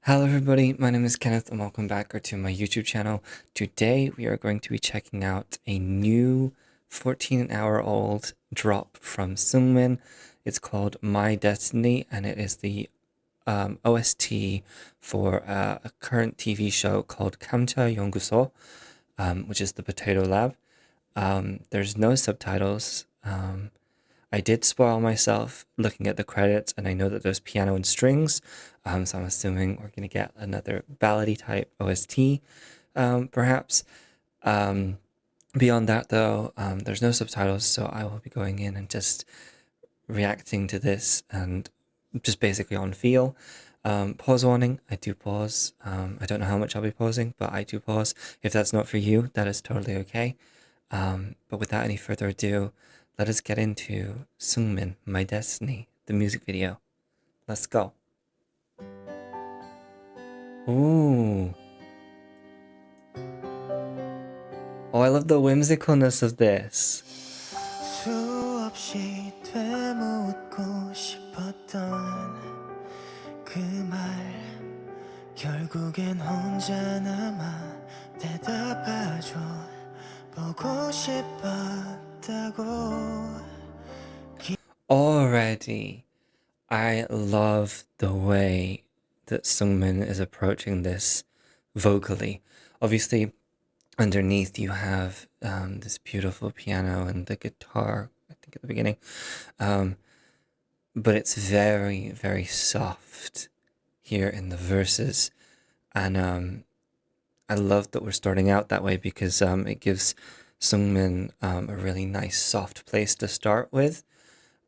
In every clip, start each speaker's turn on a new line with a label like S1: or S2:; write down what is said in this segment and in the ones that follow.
S1: Hello everybody, my name is Kenneth and welcome back to my YouTube channel. Today we are going to be checking out a new 14-hour-old drop from SEUNGMIN. It's called My Destiny and it is the OST for a current TV show called 감자연구소, which is the Potato Lab. There's no subtitles. I did spoil myself looking at the credits, and I know that there's piano and strings, so I'm assuming we're gonna get another ballady type OST, perhaps. Beyond that, though, there's no subtitles, so I will be going in and just reacting to this and just basically on feel. Pause warning, I do pause. I don't know how much I'll be pausing, but I do pause. If that's not for you, that is totally okay. But without any further ado, let us get into SEUNGMIN, My Destiny, the music video. Let's go. Ooh. Oh, I love the whimsicalness of this.
S2: 수없이 되묻고 싶었던 그 말 결국엔 혼자 남아 대답하죠 보고 싶었다고
S1: Already, I love the way that SEUNGMIN is approaching this vocally. Obviously, underneath you have this beautiful piano and the guitar, I think at the beginning. But it's very, very soft here in the verses. And I love that we're starting out that way because it gives SEUNGMIN a really nice soft place to start with.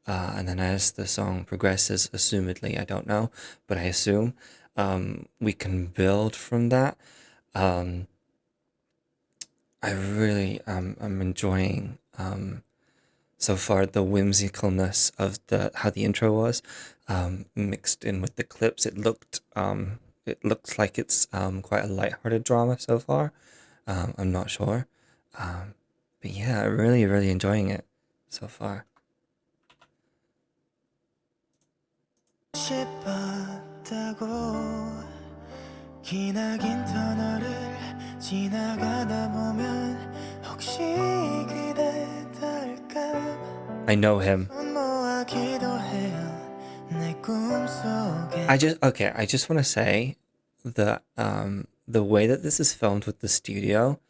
S1: And then as the song progresses, assumedly, I don't know, but I assume, we can build from that. I really I'm enjoying so far the whimsicalness of how the intro was mixed in with the clips. It looks like it's quite a lighthearted drama so far. I'm not sure, but yeah, really enjoying it so far.
S2: 싶었다고 기나긴 터널을 지나가다 보면 혹시 그대 닿을까
S1: I know him.
S2: 손 모아 기도해요 내 꿈속에
S1: I just want to say that the way that this is filmed with the studio,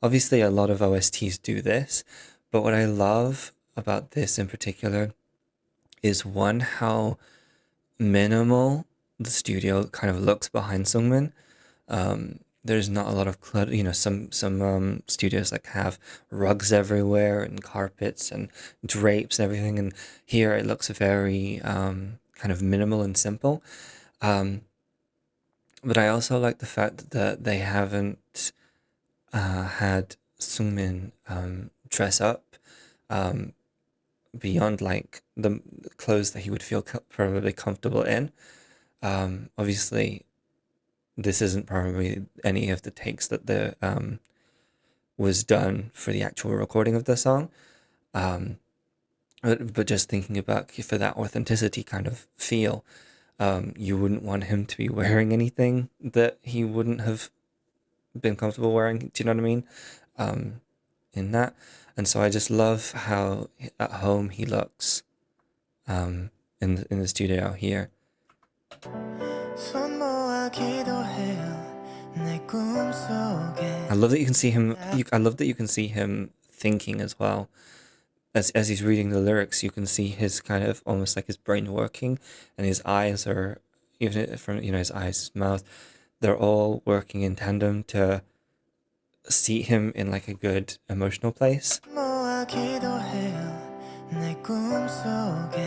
S1: obviously a lot of OSTs do this, but what I love about this in particular is one, how minimal the studio kind of looks behind SEUNGMIN. There's not a lot of clutter. You know, some studios like have rugs everywhere and carpets and drapes and everything, and here it looks very kind of minimal and simple. But I also like the fact that they haven't had SEUNGMIN dress up beyond like the clothes that he would feel probably comfortable in. Obviously, this isn't probably any of the takes that the was done for the actual recording of the song. But just thinking about for that authenticity kind of feel, you wouldn't want him to be wearing anything that he wouldn't have been comfortable wearing. Do you know what I mean? In that, and so I just love how at home he looks, in the studio here.
S2: 손 모아 기도해요 내 꿈속에
S1: I love that you can see him. I love that you can see him thinking as well. As he's reading the lyrics, you can see his kind of almost like his brain working, and his eyes are, even from his eyes, his mouth, they're all working in tandem to see him in like a good emotional place.
S2: 모아 기도해요 내 꿈속에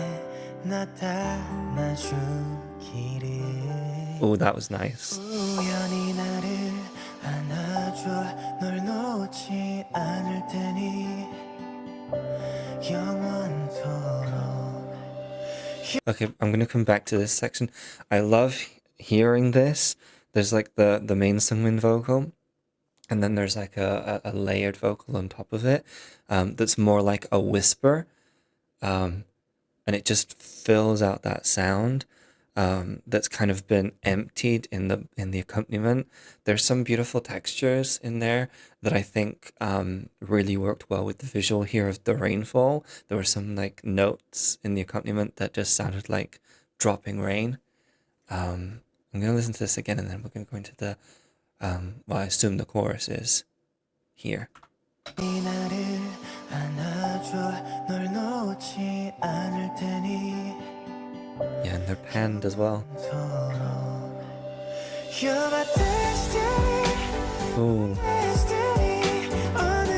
S2: 나타나 주기를
S1: Oh, that was nice.
S2: 우연히 나를 안아줘 널 놓지 않을 테니 영원토록
S1: Okay, I'm gonna come back to this section. I love hearing this. There's like the main SEUNGMIN vocal, and then there's like a layered vocal on top of it, that's more like a whisper, and it just fills out that sound. that's kind of been emptied in the accompaniment. There's some beautiful textures in there that I think really worked well with the visual here of the rainfall. There were some like notes in the accompaniment that just sounded like dropping rain. I'm gonna listen to this again and then we're gonna go into the well, I assume the chorus is here.
S2: 이 나를 안아줘 널 놓지 않을 테니
S1: Yeah, and they're panned as well.
S2: You're my destiny,
S1: Ooh.
S2: destiny. 어느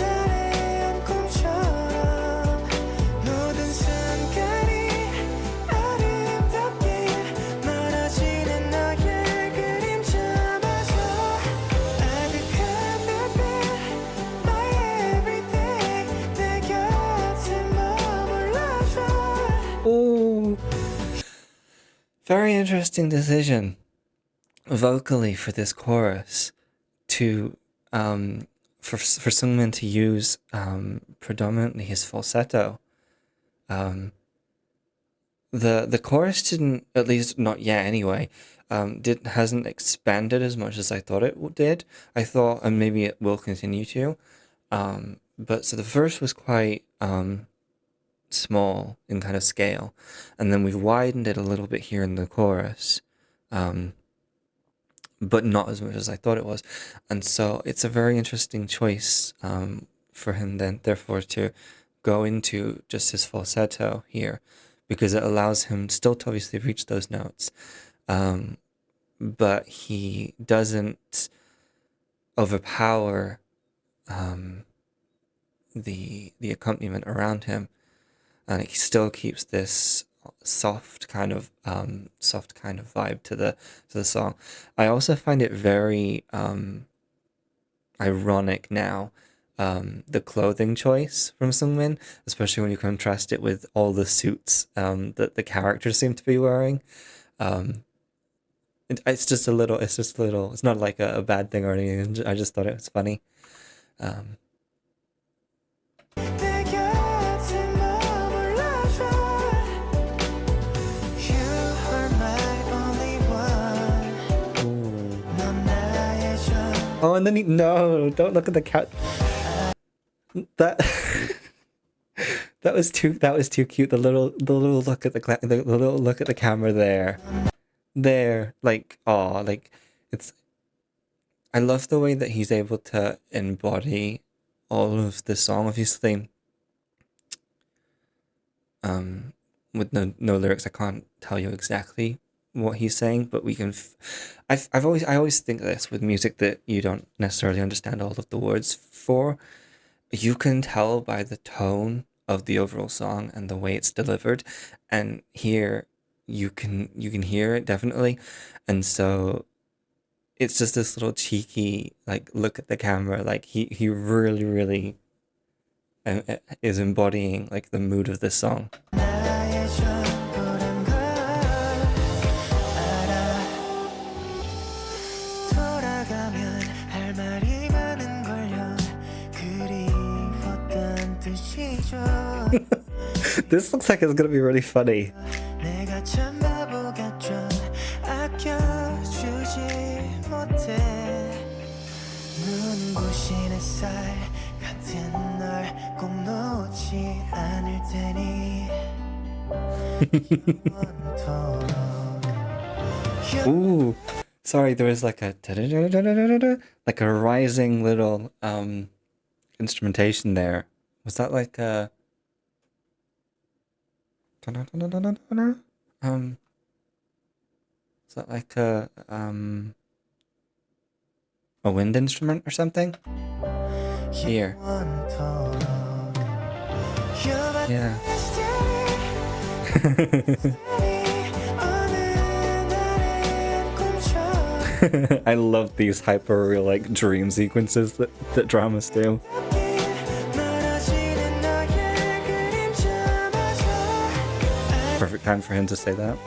S2: 날엔 꿈처럼 모든 순간이 아름답게 멀어지는 너의 그림자마저 아득한 별빛 my everything 내 곁에 머물러줘.
S1: Ooh. Very interesting decision vocally for this chorus to for Seungmin to use predominantly his falsetto. The chorus didn't, at least not yet anyway, hasn't expanded as much as I thought it did. I thought, and maybe it will continue to, but so the verse was quite small in kind of scale, and then we've widened it a little bit here in the chorus, but not as much as I thought it was. And so it's a very interesting choice for him then, therefore, to go into just his falsetto here, because it allows him still to obviously reach those notes, but he doesn't overpower the accompaniment around him, and he still keeps this soft kind of vibe to the song. I also find it very ironic now, the clothing choice from Seungmin, especially when you contrast it with all the suits that the characters seem to be wearing. It's just a little. It's not like a bad thing or anything. I just thought it was funny.
S2: 내 곁에 머물러줘. You are my only one. 넌 나의 전.
S1: Oh, and then no, don't look at the cat. That that was too cute. The little look at the little look at the camera there, like, oh, like it's. I love the way that he's able to embody all of the song. Obviously, with no lyrics, I can't tell you exactly what he's saying, but we can. I always think this with music that you don't necessarily understand all of the words for. You can tell by the tone of the overall song and the way it's delivered, and here you can hear it definitely, and so it's just this little cheeky like look at the camera, like he really is embodying like the mood of this song.
S2: 나의 전부란 걸 알아. 돌아가면 할 말이 많은걸요. 그리웠단 뜻이죠.
S1: This looks like it's gonna be really funny.
S2: 내가 참 바보 같죠. 아껴주지 못해. 눈부신 햇살 같은 널 꼭 놓지 않을 테니 영원토록.
S1: Ooh, sorry, there was like a like a rising little instrumentation there. Was that like a is that like a wind instrument or something? Here. Yeah. I love these hyper real like dream sequences that dramas do. Perfect time for him to say that.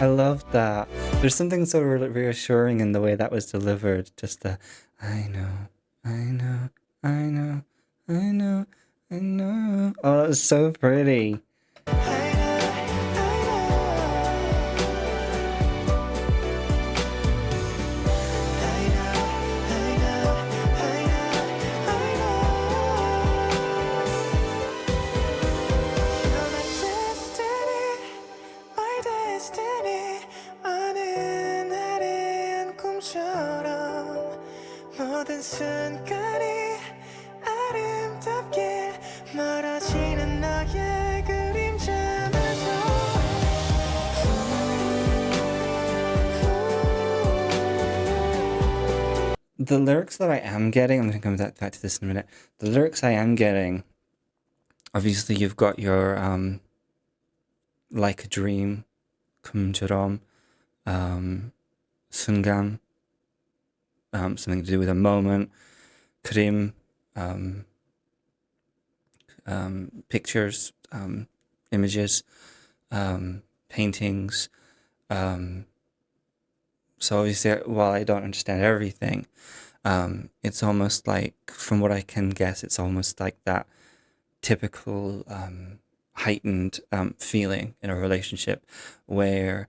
S1: I love that. There's something so reassuring in the way that was delivered. Just the, I know, I know, I know, I know, I know. Oh, it's so pretty.
S2: 모든 순간이 아름답게 멀어지는 너의 그림자마저
S1: The lyrics that I am getting, I'm going to come back to this in a minute. The lyrics I am getting, obviously you've got your like a dream, 감자연, 순간, something to do with a moment, 그림, pictures, images, paintings. So obviously, while I don't understand everything, it's almost like, from what I can guess, it's almost like that typical heightened feeling in a relationship where,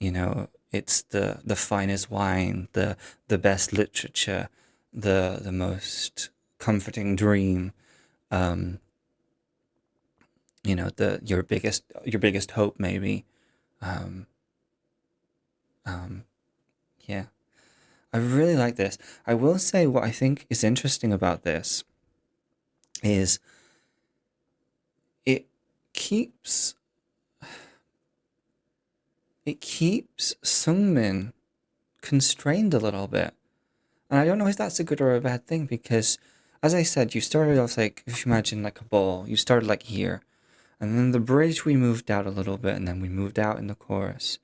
S1: you know, it's the finest wine, the best literature, the most comforting dream, you know, your biggest hope maybe. Yeah. I really like this. I will say what I think is interesting about this is it keeps SEUNGMIN constrained a little bit. And I don't know if that's a good or a bad thing, because as I said, you started off like, if you imagine like a ball, you started like here, and then the bridge we moved out a little bit, and then we moved out in the chorus.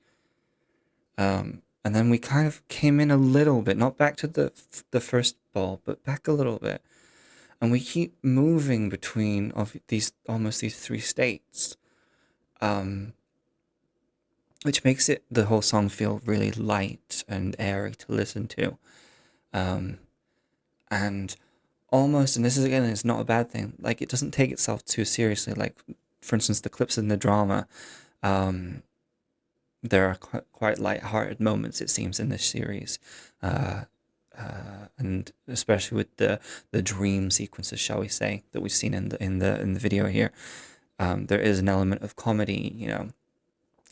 S1: And then we kind of came in a little bit, not back to the first ball, but back a little bit. And we keep moving between these three states, which makes the whole song feel really light and airy to listen to. And almost, and this is again, it's not a bad thing, like it doesn't take itself too seriously. Like, for instance, the clips in the drama, there are quite light-hearted moments, it seems, in this series, and especially with the dream sequences, shall we say, that we've seen in the video here. There is an element of comedy. You know,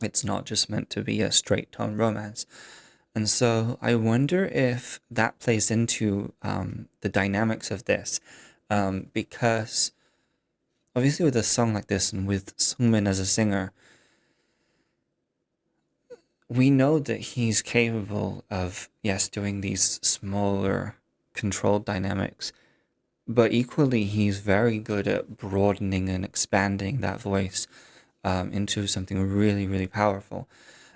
S1: it's not just meant to be a straight tone romance, and so I wonder if that plays into the dynamics of this, because obviously with a song like this and with SEUNGMIN as a singer, we know that he's capable of, yes, doing these smaller controlled dynamics, but equally he's very good at broadening and expanding that voice into something really, really powerful.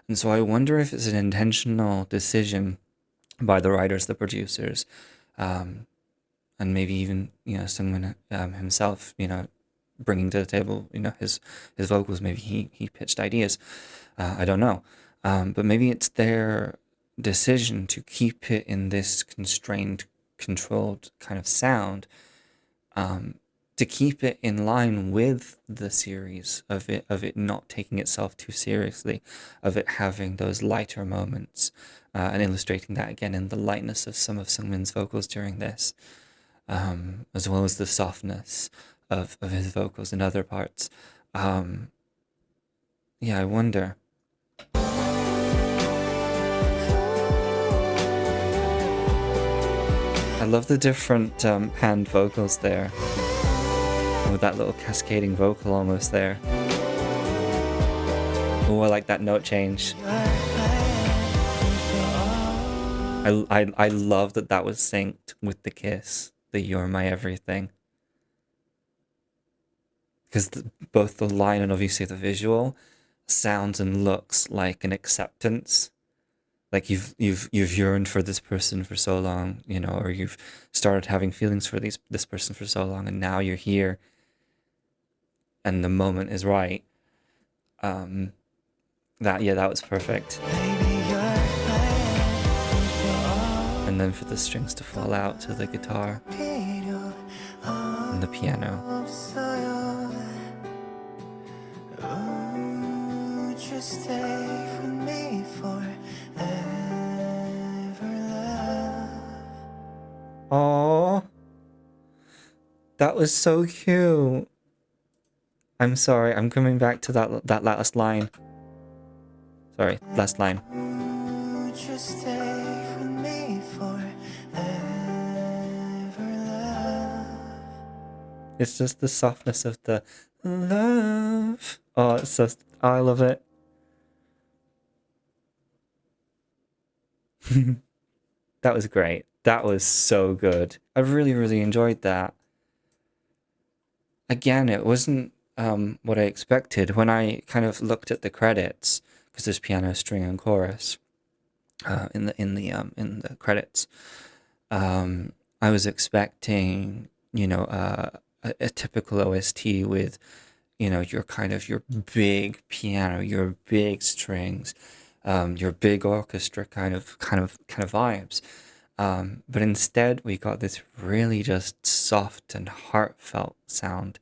S1: And so I wonder if it's an intentional decision by the writers, the producers, and maybe even, you know, SEUNGMIN himself, you know, bringing to the table, you know, his vocals. Maybe he pitched ideas. I don't know. But maybe it's their decision to keep it in this constrained, controlled kind of sound, to keep it in line with the series, of it not taking itself too seriously, of it having those lighter moments, and illustrating that again in the lightness of some of SEUNGMIN's vocals during this, as well as the softness of his vocals in other parts. Yeah, I wonder. I love the different hand vocals there, with that little cascading vocal almost there. Oh, I like that note change. I love that was synced with the kiss, the "You're my everything," because both the line and obviously the visual sounds and looks like an acceptance. Like you've yearned for this person for so long, you know, or you've started having feelings for this person for so long, and now you're here, and the moment is right. That was perfect.
S2: Baby, you're my everything.
S1: And then for the strings to fall out to the guitar
S2: 필요
S1: and the piano.
S2: 없어요. Would you stay with me forever, love?
S1: Oh, that was so cute. I'm sorry, I'm coming back to that last line. Sorry, last line.
S2: Would you stay with me forever, love?
S1: It's just the softness of the love. Oh, it's so, oh, I love it. That was great. That was so good. I really, really enjoyed that. Again, it wasn't what I expected when I kind of looked at the credits, because there's piano, string, and chorus in the credits. I was expecting, a typical OST with, your kind of your big piano, your big strings, your big orchestra kind of vibes. But instead, we got this really just soft and heartfelt sound,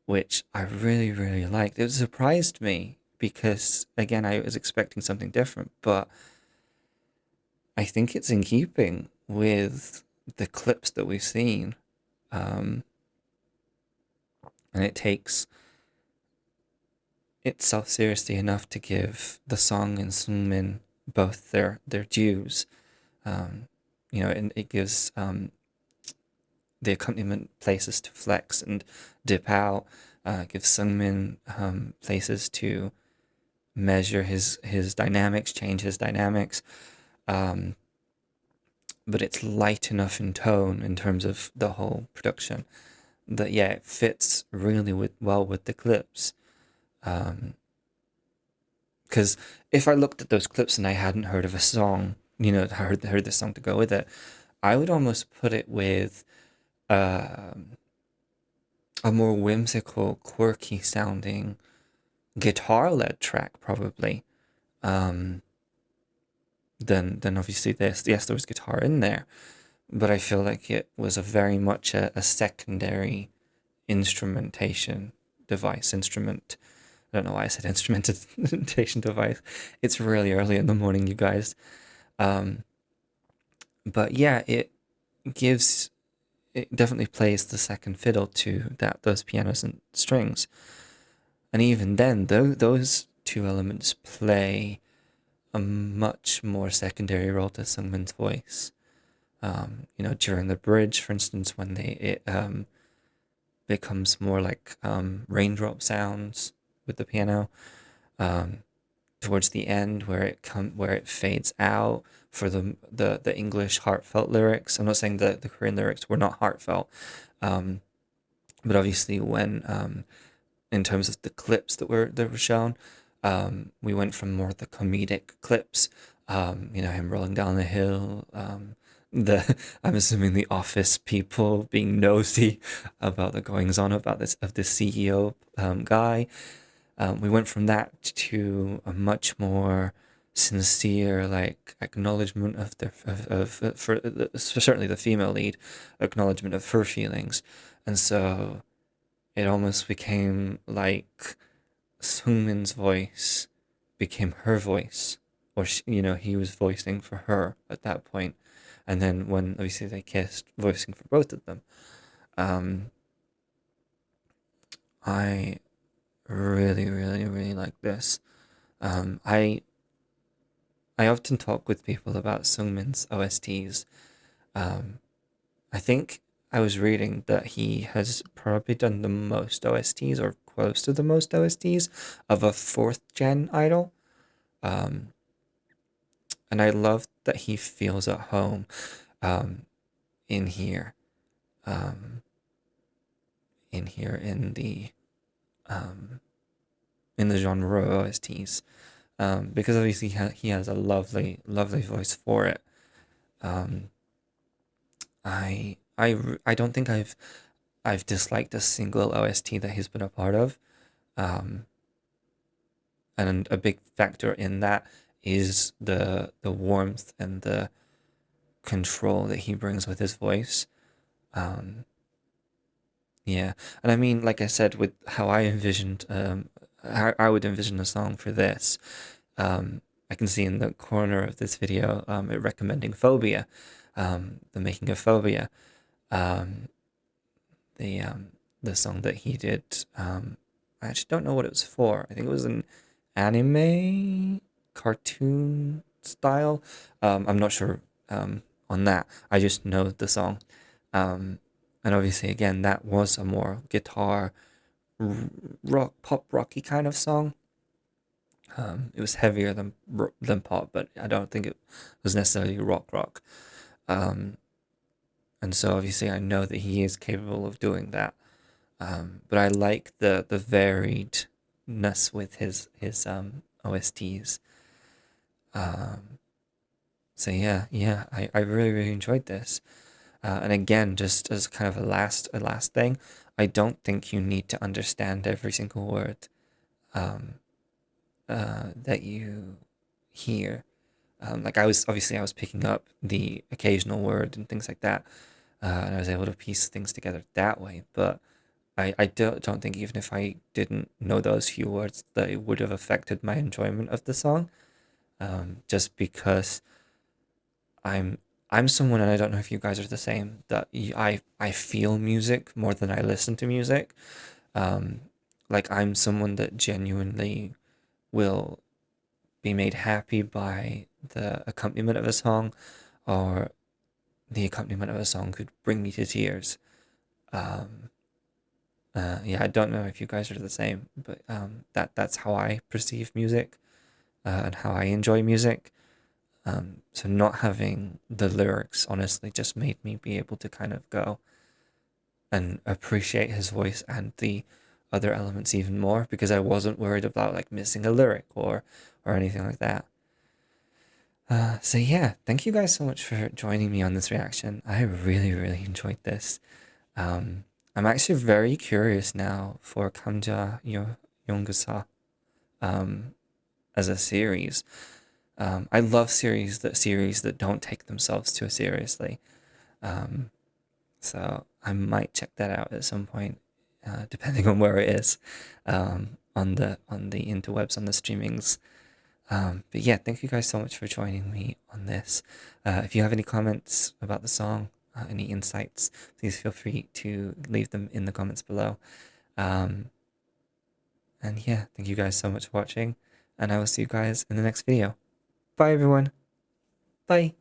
S1: which I really, really liked. It surprised me because, again, I was expecting something different, but I think it's in keeping with the clips that we've seen. Um, and it takes itself seriously enough to give the song and Sungmin both their dues. And it gives the accompaniment places to flex and dip out, gives Sungmin places to measure his dynamics, change his dynamics. But it's light enough in tone in terms of the whole production that, yeah, it fits really well with the clips. Because if I looked at those clips and I hadn't heard of a song, heard this song to go with it, I would almost put it with a more whimsical, quirky sounding guitar-led track, probably. Than obviously this. Yes, there was guitar in there, but I feel like it was a very much a secondary instrumentation device. I don't know why I said instrumentation device. It's really early in the morning, you guys. But yeah, it definitely plays the second fiddle to those pianos and strings. And even then, those two elements play a much more secondary role to Sungmin's voice. During the bridge, for instance, when it becomes more like raindrop sounds with the piano. Towards the end, where it fades out for the English heartfelt lyrics. I'm not saying that the Korean lyrics were not heartfelt, but obviously when in terms of the clips that were shown, we went from more the comedic clips, him rolling down the hill, I'm assuming the office people being nosy about the goings on about this CEO guy. We went from that to a much more sincere, like, acknowledgement for certainly the female lead, acknowledgement of her feelings, and so it almost became like Sungmin's voice became her voice, or he was voicing for her at that point, and then when obviously they kissed, voicing for both of them. I really, really, really like this. I often talk with people about Sungmin's OSTs. I think I was reading that he has probably done the most OSTs, or close to the most OSTs, of a fourth gen idol. Um, and I love that he feels at home in here. In here in the genre of OSTs. Because obviously he has a lovely, lovely voice for it. Um, I don't think I've disliked a single OST that he's been a part of. Um, and a big factor in that is the warmth and the control that he brings with his voice. Um, yeah, and I mean, like I said, with how I envisioned, how I would envision a song for this. I can see in the corner of this video, it recommending Phobia, the making of Phobia, um, the um, the song that he did. I actually don't know what it was for. I think it was an anime cartoon style. I'm not sure on that. I just know the song. Um, and obviously, again, that was a more guitar rock, pop rocky kind of song. It was heavier than pop, but I don't think it was necessarily rock. Um, and so obviously, I know that he is capable of doing that. But I like the variedness with his OSTs. Um, so yeah, I really enjoyed this. And again, just as kind of a last thing, I don't think you need to understand every single word um, that you hear. Like I was picking up the occasional word and things like that, and I was able to piece things together that way. But I don't think even if I didn't know those few words, that it would have affected my enjoyment of the song. Just because I'm I'm someone, and I don't know if you guys are the same, that I feel music more than I listen to music. Um, like I'm someone that genuinely will be made happy by the accompaniment of a song, or the accompaniment of a song could bring me to tears. Um, yeah, I don't know if you guys are the same, but that's how I perceive music, and how I enjoy music. So not having the lyrics honestly just made me be able to kind of go and appreciate his voice and the other elements even more, because I wasn't worried about like missing a lyric or anything like that. So yeah, thank you guys so much for joining me on this reaction. I really enjoyed this. Um, I'm actually very curious now for Kamja연구소 um, as a series. I love series that don't take themselves too seriously. Um, so I might check that out at some point, depending on where it is, on the interwebs, on the streamings. But yeah, thank you guys so much for joining me on this. If you have any comments about the song, any insights, please feel free to leave them in the comments below. Um, and yeah, thank you guys so much for watching, and I will see you guys in the next video. Bye everyone. Bye.